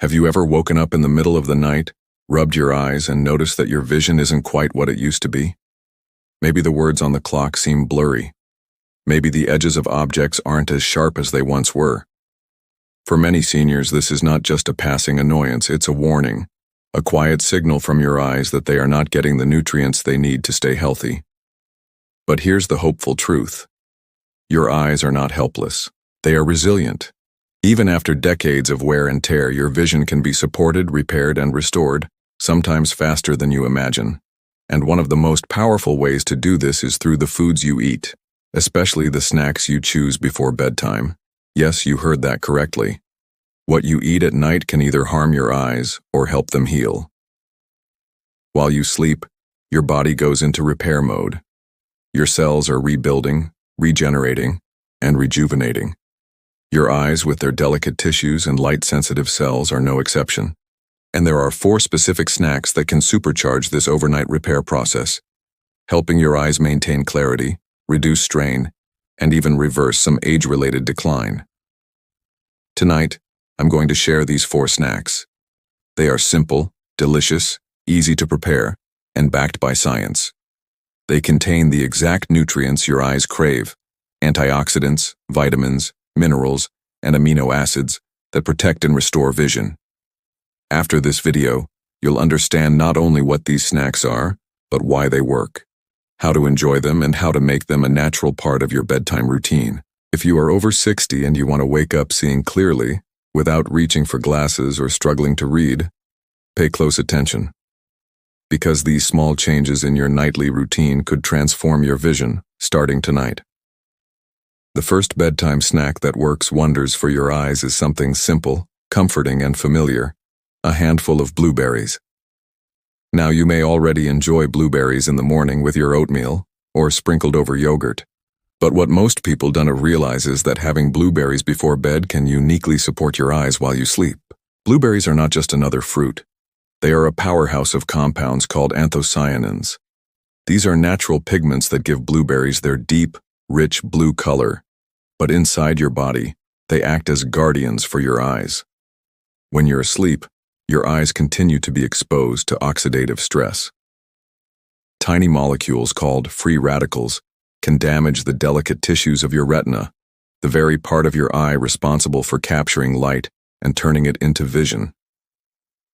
Have you ever woken up in the middle of the night, rubbed your eyes, and noticed that your vision isn't quite what it used to be? Maybe the words on the clock seem blurry. Maybe the edges of objects aren't as sharp as they once were. For many seniors, this is not just a passing annoyance, it's a warning, a quiet signal from your eyes that they are not getting the nutrients they need to stay healthy. But here's the hopeful truth. Your eyes are not helpless. They are resilient. Even after decades of wear and tear, your vision can be supported, repaired, and restored, sometimes faster than you imagine. And one of the most powerful ways to do this is through the foods you eat, especially the snacks you choose before bedtime. Yes, you heard that correctly. What you eat at night can either harm your eyes or help them heal. While you sleep, your body goes into repair mode. Your cells are rebuilding, regenerating, and rejuvenating. Your eyes, with their delicate tissues and light-sensitive cells, are no exception. And there are 4 specific snacks that can supercharge this overnight repair process, helping your eyes maintain clarity, reduce strain, and even reverse some age-related decline. Tonight, I'm going to share these 4 snacks. They are simple, delicious, easy to prepare, and backed by science. They contain the exact nutrients your eyes crave: antioxidants, vitamins, minerals, and amino acids that protect and restore vision. After this video, you'll understand not only what these snacks are, but why they work, how to enjoy them, and how to make them a natural part of your bedtime routine. If you are over 60 and you want to wake up seeing clearly, without reaching for glasses or struggling to read, pay close attention. Because these small changes in your nightly routine could transform your vision, starting tonight. The first bedtime snack that works wonders for your eyes is something simple, comforting, and familiar: a handful of blueberries. Now, you may already enjoy blueberries in the morning with your oatmeal or sprinkled over yogurt. But what most people don't realize is that having blueberries before bed can uniquely support your eyes while you sleep. Blueberries are not just another fruit. They are a powerhouse of compounds called anthocyanins. These are natural pigments that give blueberries their deep, rich blue color. But inside your body, they act as guardians for your eyes. When you're asleep, your eyes continue to be exposed to oxidative stress. Tiny molecules called free radicals can damage the delicate tissues of your retina, the very part of your eye responsible for capturing light and turning it into vision.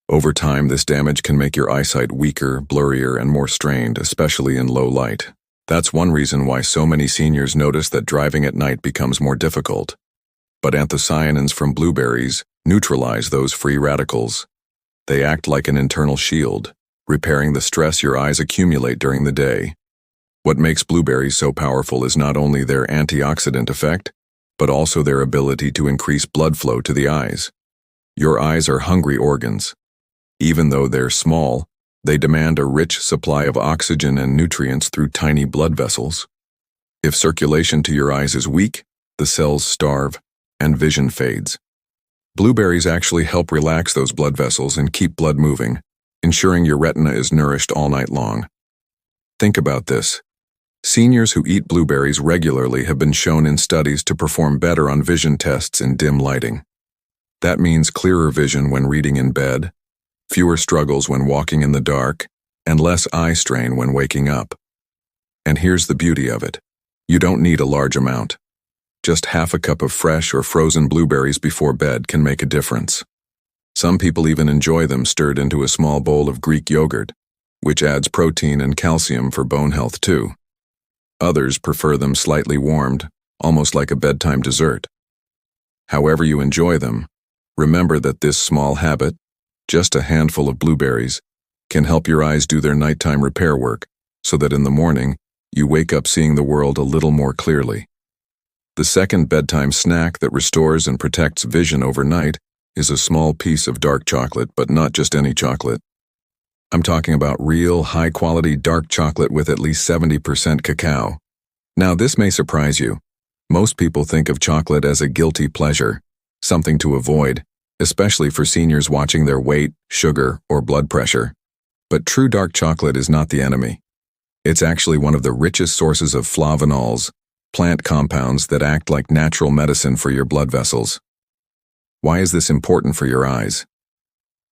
Over time, this damage can make your eyesight weaker, blurrier, and more strained, especially in low light. That's one reason why so many seniors notice that driving at night becomes more difficult. But anthocyanins from blueberries neutralize those free radicals. They act like an internal shield, repairing the stress your eyes accumulate during the day. What makes blueberries so powerful is not only their antioxidant effect, but also their ability to increase blood flow to the eyes. Your eyes are hungry organs. Even though they're small, they demand a rich supply of oxygen and nutrients through tiny blood vessels. If circulation to your eyes is weak, the cells starve, and vision fades. Blueberries actually help relax those blood vessels and keep blood moving, ensuring your retina is nourished all night long. Think about this. Seniors who eat blueberries regularly have been shown in studies to perform better on vision tests in dim lighting. That means clearer vision when reading in bed, fewer struggles when walking in the dark, and less eye strain when waking up. And here's the beauty of it. You don't need a large amount. Just half a cup of fresh or frozen blueberries before bed can make a difference. Some people even enjoy them stirred into a small bowl of Greek yogurt, which adds protein and calcium for bone health too. Others prefer them slightly warmed, almost like a bedtime dessert. However you enjoy them, remember that this small habit, just a handful of blueberries, can help your eyes do their nighttime repair work, so that in the morning, you wake up seeing the world a little more clearly. The second bedtime snack that restores and protects vision overnight is a small piece of dark chocolate, but not just any chocolate. I'm talking about real, high-quality dark chocolate with at least 70% cacao. Now, this may surprise you. Most people think of chocolate as a guilty pleasure, something to avoid, especially for seniors watching their weight, sugar, or blood pressure. But true dark chocolate is not the enemy. It's actually one of the richest sources of flavonols, plant compounds that act like natural medicine for your blood vessels. Why is this important for your eyes?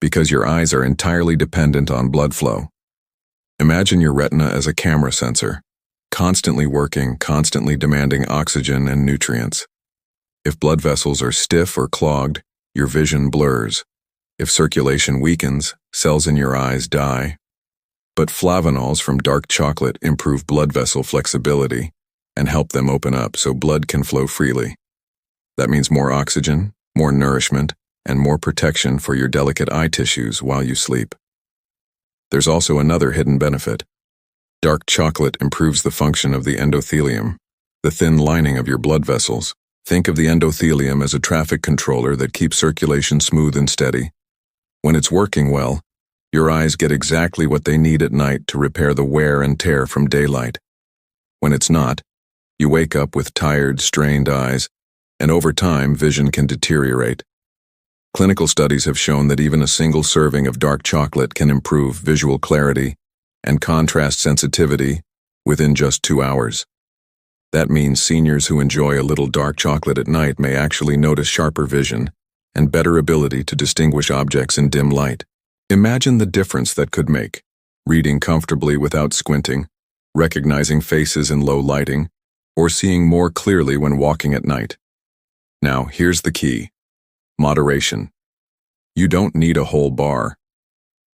because your eyes are entirely dependent on blood flow. Imagine your retina as a camera sensor, constantly working, constantly demanding oxygen and nutrients. If blood vessels are stiff or clogged, your vision blurs. If circulation weakens, cells in your eyes die. But flavonols from dark chocolate improve blood vessel flexibility and help them open up so blood can flow freely. That means more oxygen, more nourishment, and more protection for your delicate eye tissues while you sleep. There's also another hidden benefit. Dark chocolate improves the function of the endothelium, the thin lining of your blood vessels. Think of the endothelium as a traffic controller that keeps circulation smooth and steady. When it's working well, your eyes get exactly what they need at night to repair the wear and tear from daylight. When it's not, you wake up with tired, strained eyes, and over time, vision can deteriorate. Clinical studies have shown that even a single serving of dark chocolate can improve visual clarity and contrast sensitivity within just 2 hours. That means seniors who enjoy a little dark chocolate at night may actually notice sharper vision and better ability to distinguish objects in dim light. Imagine the difference that could make: reading comfortably without squinting, recognizing faces in low lighting, or seeing more clearly when walking at night. Now, here's the key: moderation. You don't need a whole bar.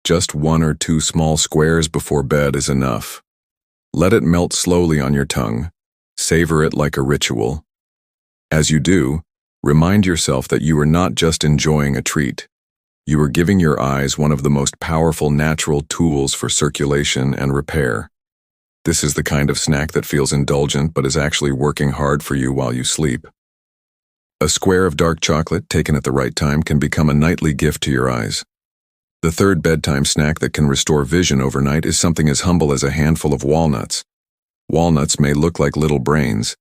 Just 1 or 2 small squares before bed is enough. Let it melt slowly on your tongue. Savor it like a ritual. As you do, remind yourself that you are not just enjoying a treat. You are giving your eyes one of the most powerful natural tools for circulation and repair. This is the kind of snack that feels indulgent but is actually working hard for you while you sleep. A square of dark chocolate taken at the right time can become a nightly gift to your eyes. The third bedtime snack that can restore vision overnight is something as humble as a handful of walnuts. Walnuts may look like little brains,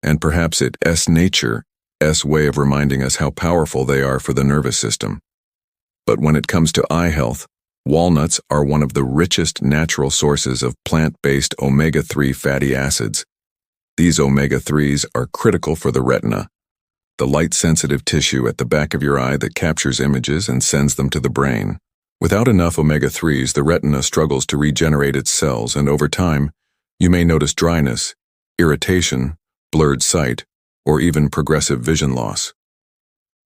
and perhaps it's nature's way of reminding us how powerful they are for the nervous system. But when it comes to eye health, walnuts are one of the richest natural sources of plant-based omega-3 fatty acids. These omega-3s are critical for the retina, the light-sensitive tissue at the back of your eye that captures images and sends them to the brain. Without enough omega-3s, the retina struggles to regenerate its cells, and over time, you may notice dryness, irritation, blurred sight, or even progressive vision loss.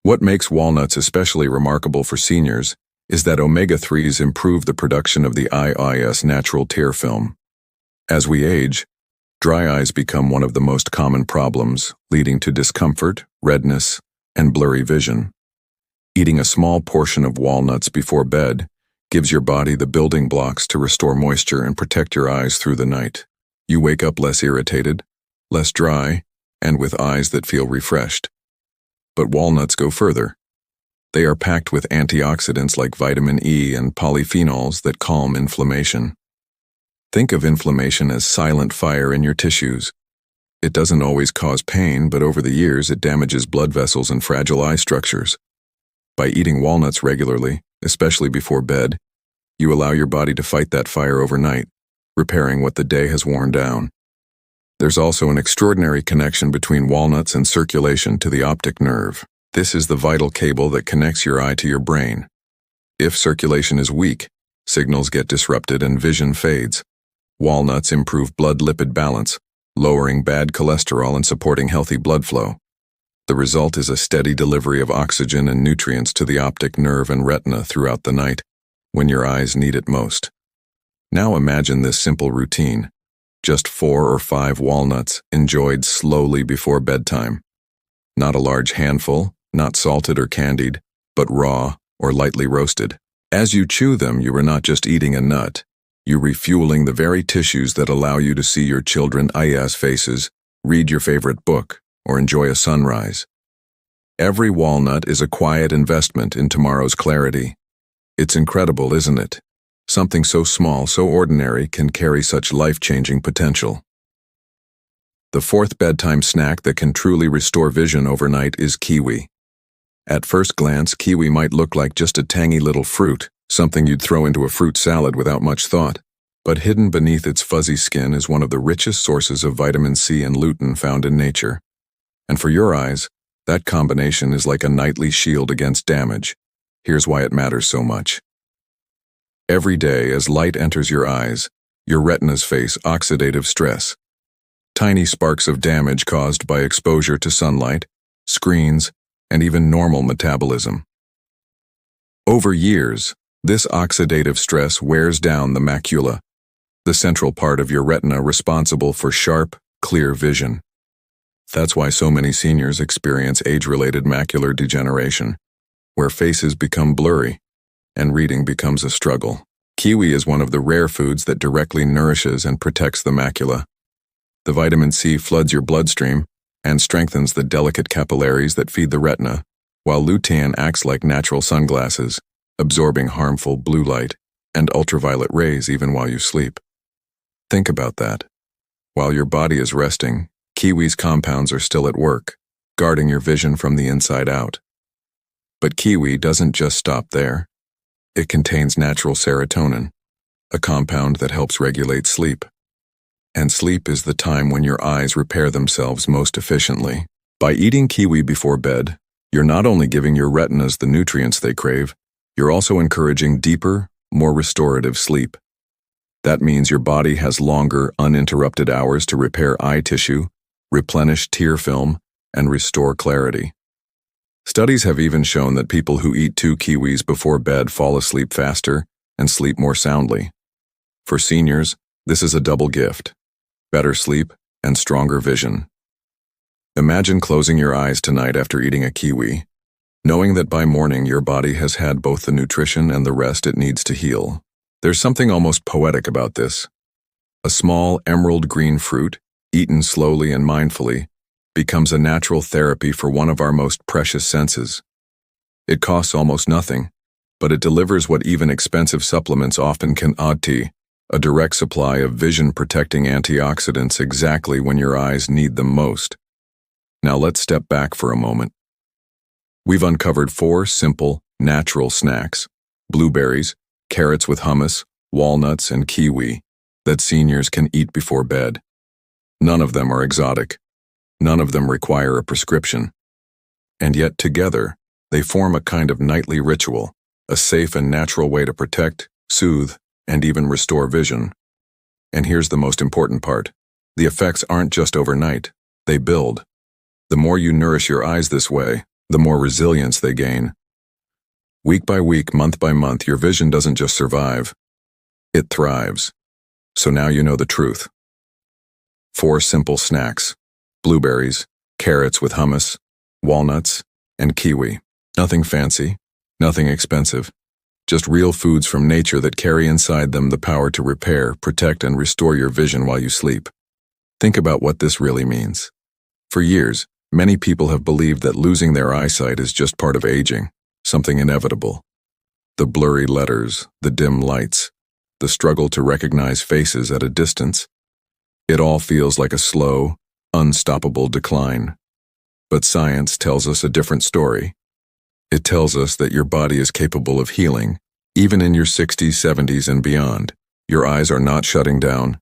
What makes walnuts especially remarkable for seniors is that omega-3s improve the production of the eye's natural tear film. As we age, dry eyes become one of the most common problems, leading to discomfort, redness, and blurry vision. Eating a small portion of walnuts before bed gives your body the building blocks to restore moisture and protect your eyes through the night. You wake up less irritated, less dry, and with eyes that feel refreshed. But walnuts go further. They are packed with antioxidants like vitamin E and polyphenols that calm inflammation. Think of inflammation as silent fire in your tissues. It doesn't always cause pain, but over the years it damages blood vessels and fragile eye structures. By eating walnuts regularly, especially before bed, you allow your body to fight that fire overnight, repairing what the day has worn down. There's also an extraordinary connection between walnuts and circulation to the optic nerve. This is the vital cable that connects your eye to your brain. If circulation is weak, signals get disrupted and vision fades. Walnuts improve blood-lipid balance, lowering bad cholesterol and supporting healthy blood flow. The result is a steady delivery of oxygen and nutrients to the optic nerve and retina throughout the night, when your eyes need it most. Now imagine this simple routine: just 4 or 5 walnuts enjoyed slowly before bedtime. Not a large handful, not salted or candied, but raw or lightly roasted. As you chew them, you are not just eating a nut. You're refueling the very tissues that allow you to see your children's faces, read your favorite book, or enjoy a sunrise. Every walnut is a quiet investment in tomorrow's clarity. It's incredible, isn't it? Something so small, so ordinary, can carry such life-changing potential. The fourth bedtime snack that can truly restore vision overnight is kiwi. At first glance, kiwi might look like just a tangy little fruit, something you'd throw into a fruit salad without much thought. But hidden beneath its fuzzy skin is one of the richest sources of vitamin C and lutein found in nature. And for your eyes, that combination is like a nightly shield against damage. Here's why it matters so much. Every day, as light enters your eyes, your retinas face oxidative stress. Tiny sparks of damage caused by exposure to sunlight, screens, and even normal metabolism. Over years, this oxidative stress wears down the macula, the central part of your retina responsible for sharp, clear vision. That's why so many seniors experience age-related macular degeneration, where faces become blurry and reading becomes a struggle. Kiwi is one of the rare foods that directly nourishes and protects the macula. The vitamin C floods your bloodstream and strengthens the delicate capillaries that feed the retina, while lutein acts like natural sunglasses, absorbing harmful blue light and ultraviolet rays even while you sleep. Think about that. While your body is resting, kiwi's compounds are still at work, guarding your vision from the inside out. But kiwi doesn't just stop there. It contains natural serotonin, a compound that helps regulate sleep. And sleep is the time when your eyes repair themselves most efficiently. By eating kiwi before bed, you're not only giving your retinas the nutrients they crave, you're also encouraging deeper, more restorative sleep. That means your body has longer, uninterrupted hours to repair eye tissue, replenish tear film, and restore clarity. Studies have even shown that people who eat 2 kiwis before bed fall asleep faster and sleep more soundly. For seniors, this is a double gift: better sleep and stronger vision. Imagine closing your eyes tonight after eating a kiwi, knowing that by morning your body has had both the nutrition and the rest it needs to heal. There's something almost poetic about this. A small emerald green fruit, eaten slowly and mindfully, becomes a natural therapy for one of our most precious senses. It costs almost nothing, but it delivers what even expensive supplements often cannot: a direct supply of vision-protecting antioxidants exactly when your eyes need them most. Now let's step back for a moment. We've uncovered 4 simple, natural snacks: blueberries, carrots with hummus, walnuts, and kiwi, that seniors can eat before bed. None of them are exotic. None of them require a prescription. And yet together, they form a kind of nightly ritual, a safe and natural way to protect, soothe, and even restore vision. And here's the most important part. The effects aren't just overnight, they build. The more you nourish your eyes this way, the more resilience they gain. Week by week, month by month, your vision doesn't just survive, it thrives. So now you know the truth. 4 simple snacks: blueberries, carrots with hummus, walnuts, and kiwi. Nothing fancy, nothing expensive. Just real foods from nature that carry inside them the power to repair, protect, and restore your vision while you sleep. Think about what this really means. For years, many people have believed that losing their eyesight is just part of aging, something inevitable. The blurry letters, the dim lights, the struggle to recognize faces at a distance. It all feels like a slow, unstoppable decline. But science tells us a different story. It tells us that your body is capable of healing, even in your 60s, 70s, and beyond. Your eyes are not shutting down.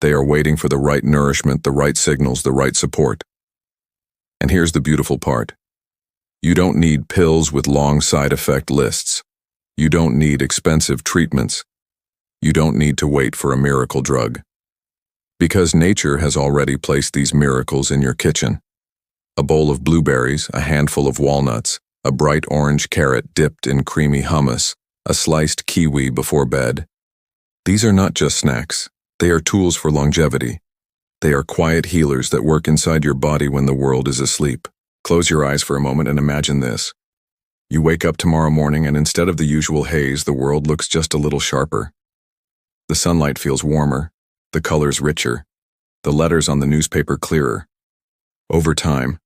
They are waiting for the right nourishment, the right signals, the right support. And here's the beautiful part. You don't need pills with long side effect lists. You don't need expensive treatments. You don't need to wait for a miracle drug. Because nature has already placed these miracles in your kitchen. A bowl of blueberries, a handful of walnuts, a bright orange carrot dipped in creamy hummus, a sliced kiwi before bed. These are not just snacks. They are tools for longevity. They are quiet healers that work inside your body when the world is asleep. Close your eyes for a moment and imagine this. You wake up tomorrow morning and instead of the usual haze, the world looks just a little sharper. The sunlight feels warmer, the colors richer, the letters on the newspaper clearer. Over time,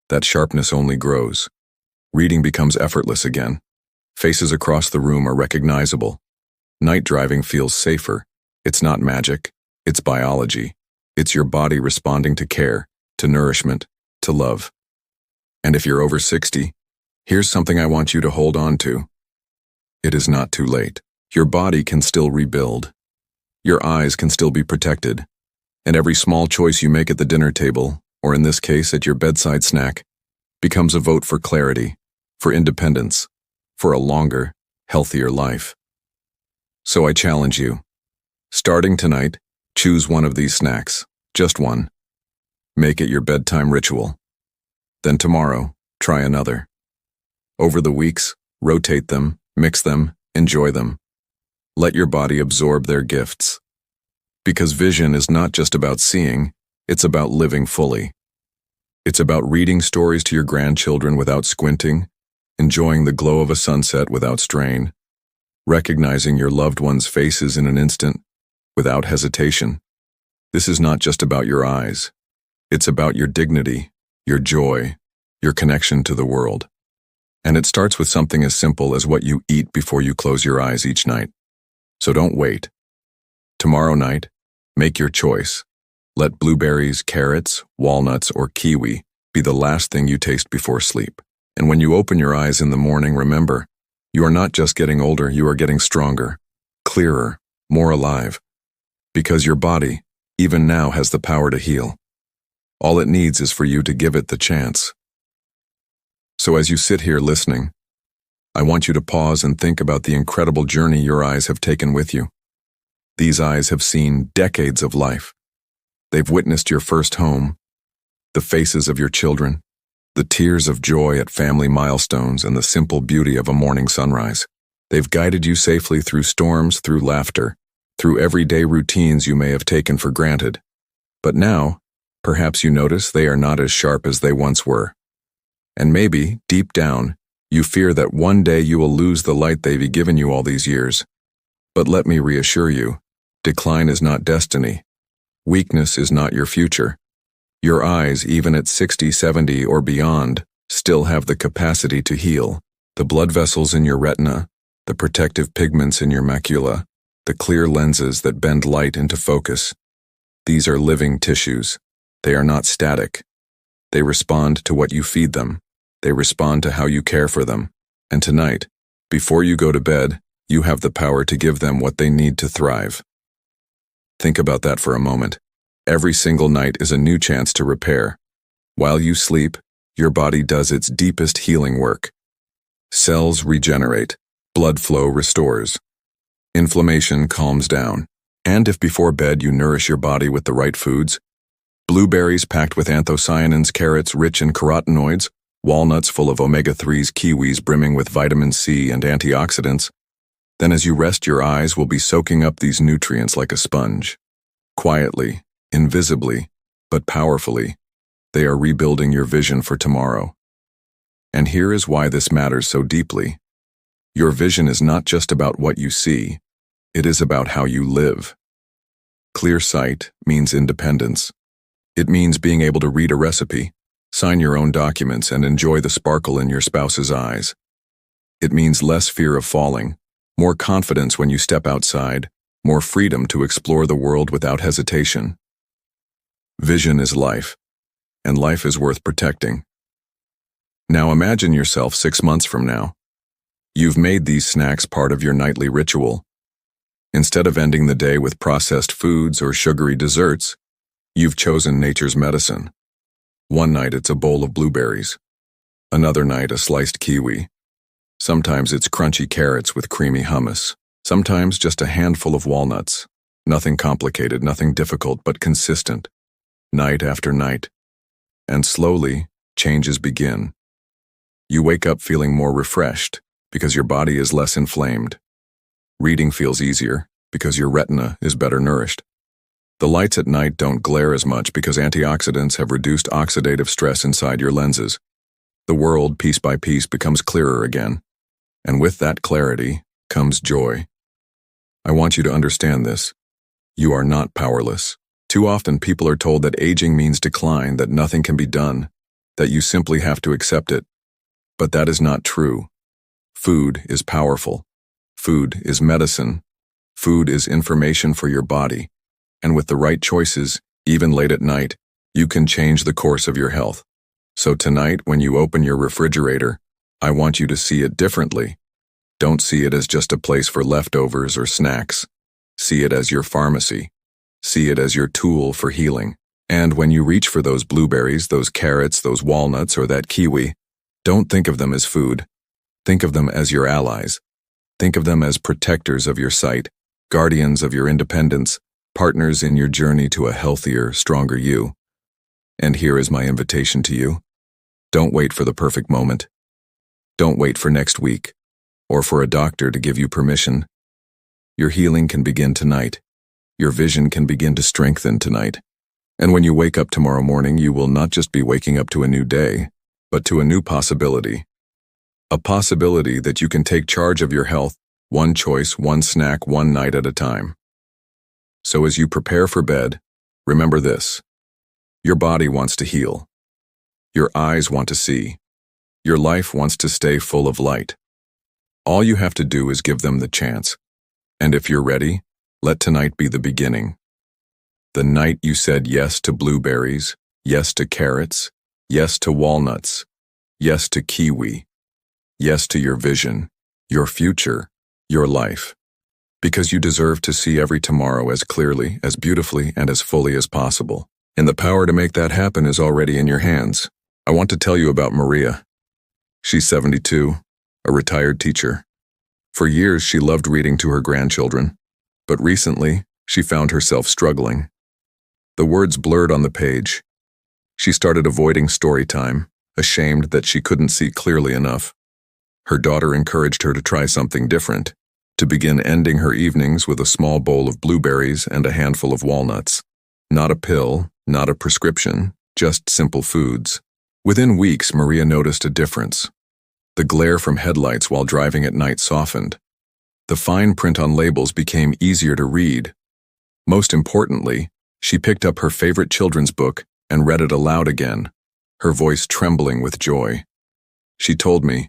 that sharpness only grows. Reading becomes effortless again. Faces across the room are recognizable. Night driving feels safer. It's not magic, it's biology. It's your body responding to care, to nourishment, to love. And if you're over 60, here's something I want you to hold on to. It is not too late. Your body can still rebuild. Your eyes can still be protected. And every small choice you make at the dinner table, or in this case at your bedside snack, becomes a vote for clarity, for independence, for a longer, healthier life. So I challenge you. Starting tonight, choose one of these snacks, just one. Make it your bedtime ritual. Then tomorrow, try another. Over the weeks, rotate them, mix them, enjoy them. Let your body absorb their gifts. Because vision is not just about seeing, it's about living fully. It's about reading stories to your grandchildren without squinting, enjoying the glow of a sunset without strain, recognizing your loved ones' faces in an instant, without hesitation. This is not just about your eyes. It's about your dignity, your joy, your connection to the world. And it starts with something as simple as what you eat before you close your eyes each night. So don't wait. Tomorrow night, make your choice. Let blueberries, carrots, walnuts, or kiwi be the last thing you taste before sleep. And when you open your eyes in the morning, remember, you are not just getting older, you are getting stronger, clearer, more alive. Because your body, even now, has the power to heal. All it needs is for you to give it the chance. So as you sit here listening, I want you to pause and think about the incredible journey your eyes have taken with you. These eyes have seen decades of life. They've witnessed your first home, the faces of your children, the tears of joy at family milestones, and the simple beauty of a morning sunrise. They've guided you safely through storms, through laughter, through everyday routines you may have taken for granted. But now, perhaps you notice they are not as sharp as they once were. And maybe, deep down, you fear that one day you will lose the light they've given you all these years. But let me reassure you, decline is not destiny. Weakness is not your future. Your eyes, even at 60, 70, or beyond, still have the capacity to heal. The blood vessels in your retina, the protective pigments in your macula, the clear lenses that bend light into focus. These are living tissues. They are not static. They respond to what you feed them. They respond to how you care for them. And tonight, before you go to bed, you have the power to give them what they need to thrive. Think about that for a moment. Every single night is a new chance to repair. While you sleep, your body does its deepest healing work. Cells regenerate, blood flow restores, inflammation calms down. And if before bed you nourish your body with the right foods, blueberries packed with anthocyanins, carrots rich in carotenoids, walnuts full of omega-3s, kiwis brimming with vitamin C and antioxidants, then as you rest, your eyes will be soaking up these nutrients like a sponge. Quietly, invisibly, but powerfully, they are rebuilding your vision for tomorrow. And here is why this matters so deeply. Your vision is not just about what you see, it is about how you live. Clear sight means independence. It means being able to read a recipe, sign your own documents, and enjoy the sparkle in your spouse's eyes. It means less fear of falling, more confidence when you step outside, more freedom to explore the world without hesitation. Vision is life, and life is worth protecting. Now imagine yourself 6 months from now. You've made these snacks part of your nightly ritual. Instead of ending the day with processed foods or sugary desserts, you've chosen nature's medicine. One night it's a bowl of blueberries. Another night a sliced kiwi. Sometimes it's crunchy carrots with creamy hummus. Sometimes just a handful of walnuts. Nothing complicated, nothing difficult, but consistent. Night after night. And slowly, changes begin. You wake up feeling more refreshed because your body is less inflamed. Reading feels easier because your retina is better nourished. The lights at night don't glare as much because antioxidants have reduced oxidative stress inside your lenses. The world, piece by piece, becomes clearer again. And with that clarity comes joy. I want you to understand this. You are not powerless. Too often people are told that aging means decline, that nothing can be done, that you simply have to accept it. But that is not true. Food is powerful. Food is medicine. Food is information for your body. And with the right choices, even late at night, you can change the course of your health. So tonight, when you open your refrigerator, I want you to see it differently. Don't see it as just a place for leftovers or snacks. See it as your pharmacy. See it as your tool for healing. And when you reach for those blueberries, those carrots, those walnuts, or that kiwi, don't think of them as food. Think of them as your allies. Think of them as protectors of your sight, guardians of your independence, partners in your journey to a healthier, stronger you. And here is my invitation to you. Don't wait for the perfect moment. Don't wait for next week, or for a doctor to give you permission. Your healing can begin tonight. Your vision can begin to strengthen tonight. And when you wake up tomorrow morning, you will not just be waking up to a new day, but to a new possibility. A possibility that you can take charge of your health, one choice, one snack, one night at a time. So as you prepare for bed, remember this. Your body wants to heal. Your eyes want to see. Your life wants to stay full of light. All you have to do is give them the chance. And if you're ready, let tonight be the beginning. The night you said yes to blueberries, yes to carrots, yes to walnuts, yes to kiwi, yes to your vision, your future, your life. Because you deserve to see every tomorrow as clearly, as beautifully, and as fully as possible. And the power to make that happen is already in your hands. I want to tell you about Maria. She's 72, a retired teacher. For years, she loved reading to her grandchildren, but recently, she found herself struggling. The words blurred on the page. She started avoiding story time, ashamed that she couldn't see clearly enough. Her daughter encouraged her to try something different, to begin ending her evenings with a small bowl of blueberries and a handful of walnuts. Not a pill, not a prescription, just simple foods. Within weeks, Maria noticed a difference. The glare from headlights while driving at night softened. The fine print on labels became easier to read. Most importantly, she picked up her favorite children's book and read it aloud again, her voice trembling with joy. She told me,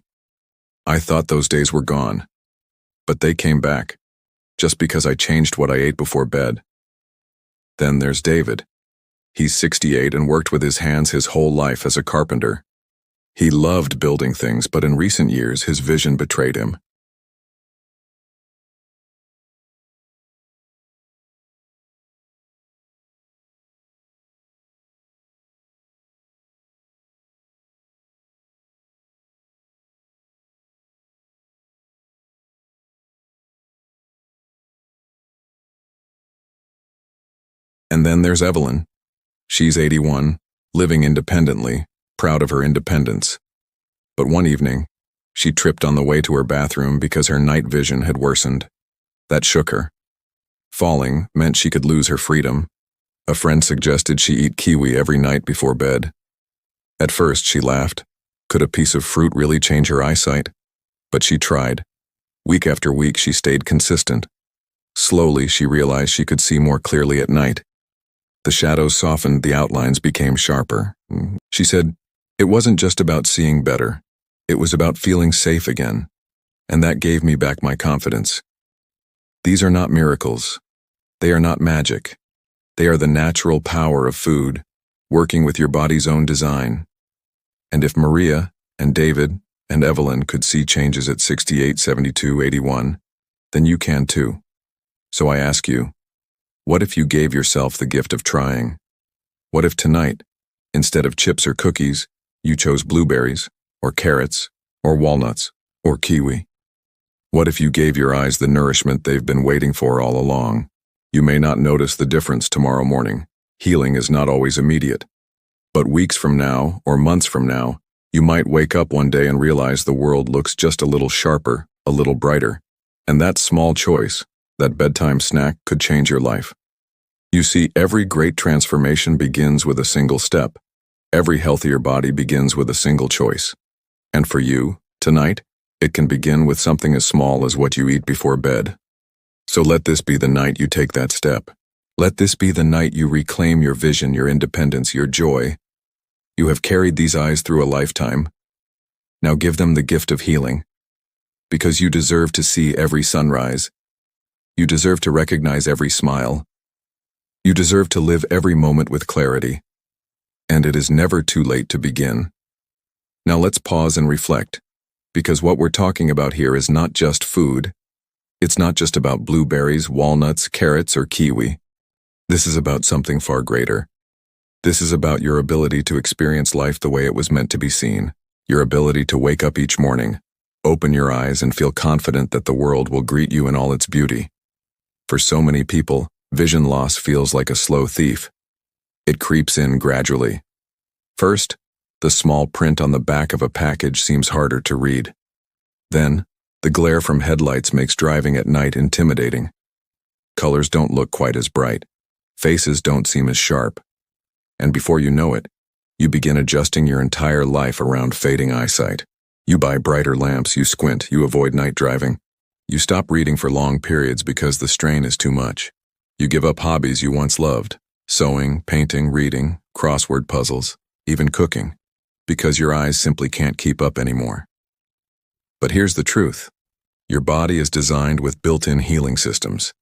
"I thought those days were gone, but they came back, just because I changed what I ate before bed." Then there's David. He's 68 and worked with his hands his whole life as a carpenter. He loved building things, but in recent years, his vision betrayed him. And then there's Evelyn. She's 81, living independently, proud of her independence. But one evening, she tripped on the way to her bathroom because her night vision had worsened. That shook her. Falling meant she could lose her freedom. A friend suggested she eat kiwi every night before bed. At first, she laughed. Could a piece of fruit really change her eyesight? But she tried. Week after week, she stayed consistent. Slowly, she realized she could see more clearly at night. The shadows softened, the outlines became sharper. She said, "It wasn't just about seeing better. It was about feeling safe again. And that gave me back my confidence." These are not miracles. They are not magic. They are the natural power of food, working with your body's own design. And if Maria and David and Evelyn could see changes at 68, 72, 81, then you can too. So I ask you, what if you gave yourself the gift of trying? What if tonight, instead of chips or cookies, you chose blueberries, or carrots, or walnuts, or kiwi? What if you gave your eyes the nourishment they've been waiting for all along? You may not notice the difference tomorrow morning. Healing is not always immediate. But weeks from now, or months from now, you might wake up one day and realize the world looks just a little sharper, a little brighter. And that small choice, that bedtime snack, could change your life. You see, every great transformation begins with a single step. Every healthier body begins with a single choice. And for you, tonight, it can begin with something as small as what you eat before bed. So let this be the night you take that step. Let this be the night you reclaim your vision, your independence, your joy. You have carried these eyes through a lifetime. Now give them the gift of healing. Because you deserve to see every sunrise. You deserve to recognize every smile. You deserve to live every moment with clarity. And it is never too late to begin. Now let's pause and reflect, because what we're talking about here is not just food. It's not just about blueberries, walnuts, carrots, or kiwi. This is about something far greater. This is about your ability to experience life the way it was meant to be seen, your ability to wake up each morning, Open your eyes and feel confident that the world will greet you in all its beauty. For so many people, vision loss feels like a slow thief. It creeps in gradually. First, the small print on the back of a package seems harder to read. Then, the glare from headlights makes driving at night intimidating. Colors don't look quite as bright. Faces don't seem as sharp. And before you know it, you begin adjusting your entire life around fading eyesight. You buy brighter lamps, you squint, you avoid night driving. You stop reading for long periods because the strain is too much. You give up hobbies you once loved, sewing, painting, reading, crossword puzzles, even cooking, because your eyes simply can't keep up anymore. But here's the truth. Your body is designed with built-in healing systems.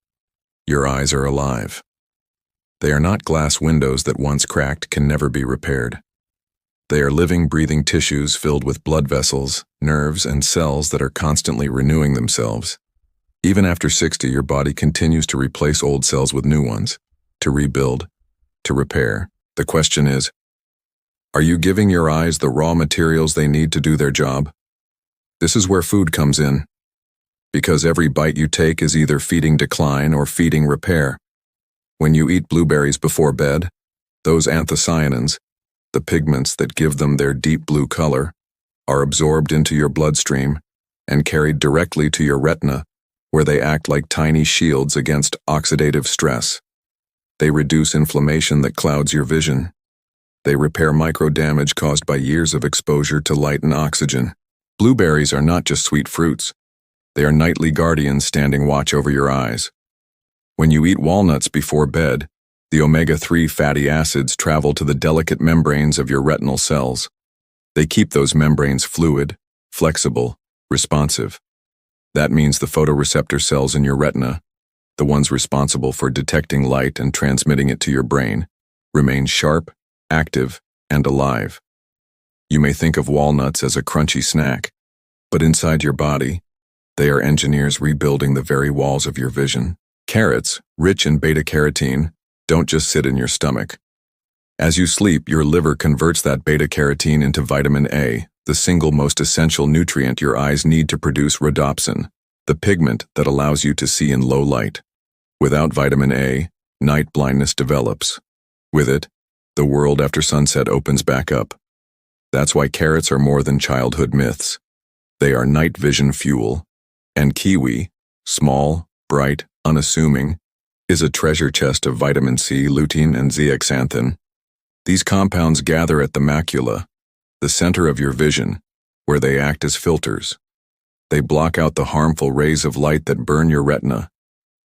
Your eyes are alive. They are not glass windows that once cracked can never be repaired. They are living, breathing tissues filled with blood vessels, nerves, and cells that are constantly renewing themselves. Even after 60, your body continues to replace old cells with new ones, to rebuild, to repair. The question is, are you giving your eyes the raw materials they need to do their job? This is where food comes in, because every bite you take is either feeding decline or feeding repair. When you eat blueberries before bed, those anthocyanins, the pigments that give them their deep blue color, are absorbed into your bloodstream and carried directly to your retina, where they act like tiny shields against oxidative stress. They reduce inflammation that clouds your vision. They repair micro-damage caused by years of exposure to light and oxygen. Blueberries are not just sweet fruits. They are nightly guardians standing watch over your eyes. When you eat walnuts before bed, the omega-3 fatty acids travel to the delicate membranes of your retinal cells. They keep those membranes fluid, flexible, responsive. That means the photoreceptor cells in your retina, the ones responsible for detecting light and transmitting it to your brain, remain sharp, active, and alive. You may think of walnuts as a crunchy snack, but inside your body, they are engineers rebuilding the very walls of your vision. Carrots, rich in beta-carotene, don't just sit in your stomach. As you sleep, your liver converts that beta-carotene into vitamin A, the single most essential nutrient your eyes need to produce rhodopsin, the pigment that allows you to see in low light. Without vitamin A, night blindness develops. With it, the world after sunset opens back up. That's why carrots are more than childhood myths. They are night vision fuel. And kiwi, small, bright, unassuming, is a treasure chest of vitamin C, lutein, and zeaxanthin. These compounds gather at the macula, the center of your vision, where they act as filters. They block out the harmful rays of light that burn your retina,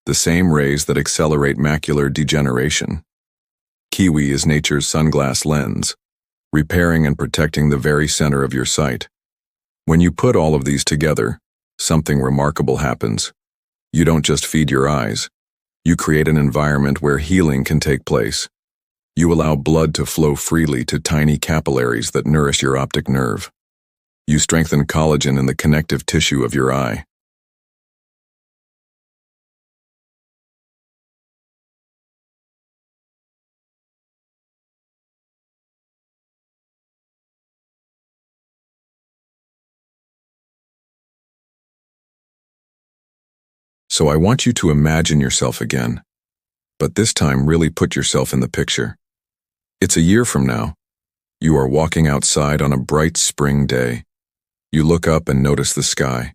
the same rays that accelerate macular degeneration. Kiwi is nature's sunglass lens, repairing and protecting the very center of your sight. When you put all of these together, something remarkable happens. You don't just feed your eyes. You create an environment where healing can take place. You allow blood to flow freely to tiny capillaries that nourish your optic nerve. You strengthen collagen in the connective tissue of your eye. So I want you to imagine yourself again, but this time really put yourself in the picture. It's a year from now. You are walking outside on a bright spring day. You look up and notice the sky.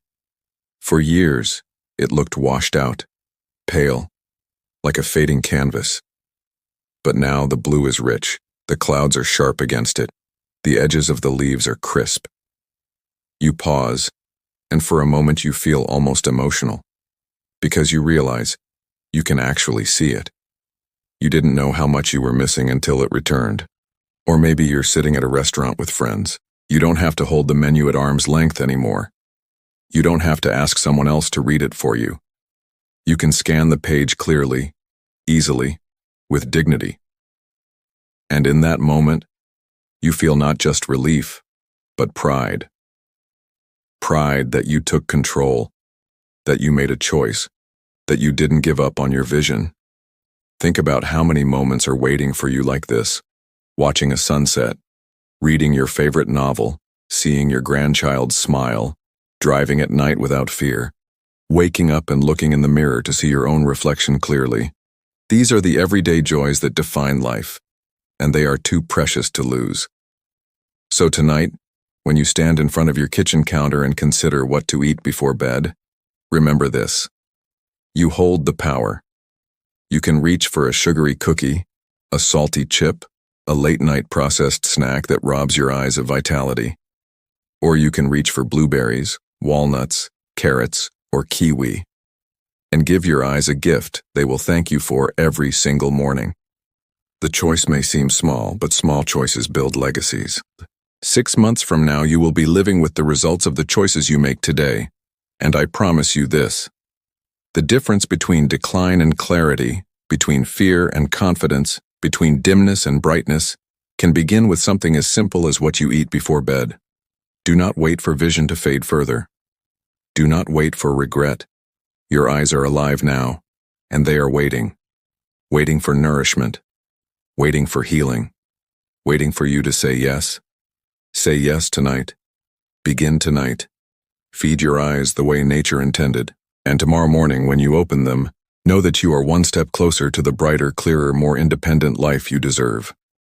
For years, it looked washed out, pale, like a fading canvas. But now the blue is rich, the clouds are sharp against it, the edges of the leaves are crisp. You pause, and for a moment you feel almost emotional. Because you realize you can actually see it. You didn't know how much you were missing until it returned. Or maybe you're sitting at a restaurant with friends. You don't have to hold the menu at arm's length anymore. You don't have to ask someone else to read it for you. You can scan the page clearly, easily, with dignity. And in that moment, you feel not just relief, but pride. Pride that you took control, that you made a choice, that you didn't give up on your vision. Think about how many moments are waiting for you like this: watching a sunset, reading your favorite novel, seeing your grandchild smile, driving at night without fear, waking up and looking in the mirror to see your own reflection clearly. These are the everyday joys that define life, and they are too precious to lose. So tonight, when you stand in front of your kitchen counter and consider what to eat before bed, remember this. You hold the power. You can reach for a sugary cookie, a salty chip, a late-night processed snack that robs your eyes of vitality. Or you can reach for blueberries, walnuts, carrots, or kiwi, and give your eyes a gift they will thank you for every single morning. The choice may seem small, but small choices build legacies. 6 months from now, you will be living with the results of the choices you make today. And I promise you this. The difference between decline and clarity, between fear and confidence, between dimness and brightness, can begin with something as simple as what you eat before bed. Do not wait for vision to fade further. Do not wait for regret. Your eyes are alive now, and they are waiting. Waiting for nourishment. Waiting for healing. Waiting for you to say yes. Say yes tonight. Begin tonight. Feed your eyes the way nature intended. And tomorrow morning, when you open them, know that you are one step closer to the brighter, clearer, more independent life you deserve.